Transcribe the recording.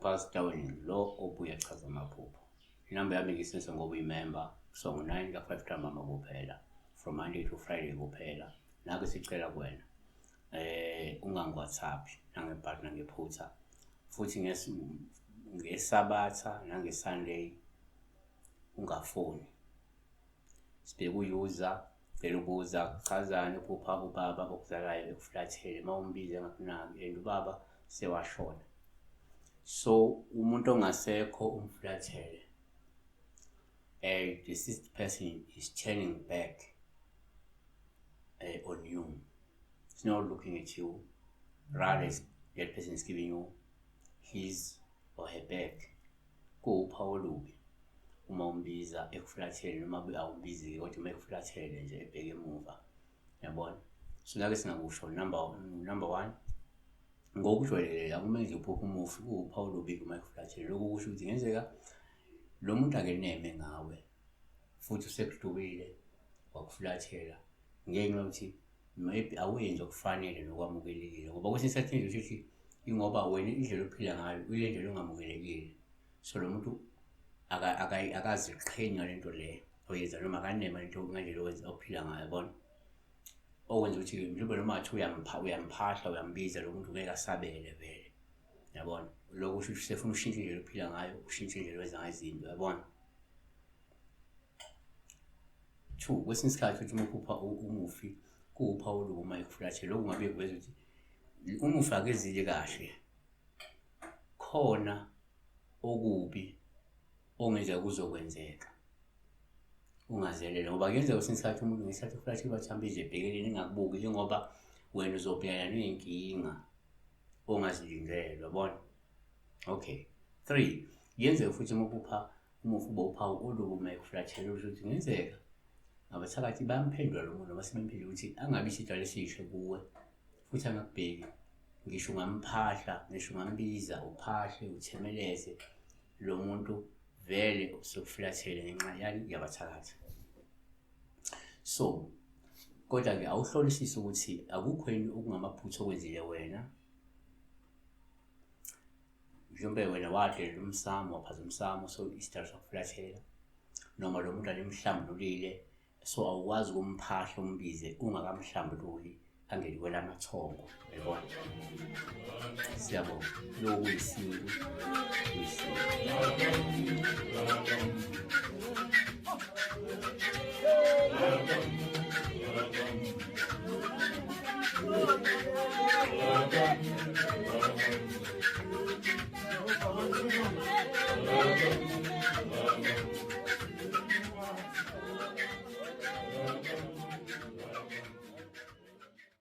Pastor wena lo obuye achaza amaphupho. Inamba yami ngisenze ngoba uyimember so ngo-9 ka-5 ntambama kuphela from Monday to Friday kuphela. Nake sicela kuwena ungangi-WhatsApp nangebhadi ngephutha futhi ngesabatha nangeSunday ungafoni. Sibheke u-user vele ubuza chazani uphupha ubaba okuzalayo ekuflathele mawumbize ngakunaki and ubaba sewashona. So umuntu ongasekho umflathele, the deceased person is turning back on you. It's not looking at you, rather that person is giving you his or her back. Kuwuphawu olubi uma umbiza ekuflathele noma awumbizi kodwa uma ekuflathele nje ebheke emuva, yabona. So nake singakusho number 1 ngokujwayelekile akumenze uphupha umufi kuwuphawu olubi uma ekuflathele. Lokhu kusho ukuthi ngenzeka lo muntu akeneme ngawe futhi usekudubile wakuflathela ngenxa yokuthi maybe awenzi okufanele nokwamukelekile, ngoba kwesinye isikhathi nje ukuthi ingoba wena indlela ophila ngayo ile ndlela ongamukelekile. So lo muntu akaziqhenya lento le oyenza noma akanema lento ngendlela owenza ophila ngayo, yabona. Okwenza ukuthi mhlawumbe noma athi uyamphahla uyambiza lo muntu ngeke asabele vele, yabona. Lokho kusho ukuthi sefuna ushintshe indlela ophila ngayo, ushintshe indlela owenza ngayo izinto, yabona. 2 kwesinye isikhathi uthi uma uphupha umufi kuwuphawu olubi uma ekuflathele. Lokhu kungabe kuveza ukuthi umufi akezile kahle, khona okubi ongenzeka kuzokwenzeka ungazelele, ngoba kuyenzeka kwesinye isikhathi umuntu ngesikhathi eflathele bathambile ebhekeleni engakubuki ngoba wena uzobhekana ney'nkinga ongazilindele, yabona. Okay. 3 kuyenzeka futhi uma uphupha umufi ube uphawu olubi uma ekuflathele ukuthi kungenzeka abathakathi bayamphendula lo muntu noma sebemphendula ukuthi angabi isidalwa esisha kuwe futhi angakubheki. Ngisho ungamphahla, ngisho ungambiza uphahle uthemeleze, lo muntu vele usokuflathele ngenxa yani yabathakathi. So kodwa-ke awuhlolisise ukuthi akukho yini okungamaphutha okwenzile wena. Mhlawumbe wena wadelela umsamo, waphaza umsamo so isidalwa sokuflathela, noma lo muntu alimhlambululile so awukwazi ukumphahla umbize ungakamhlambululi angeli kwelamathongo, yabona. Siyabonga. Lokhu kuyisiko.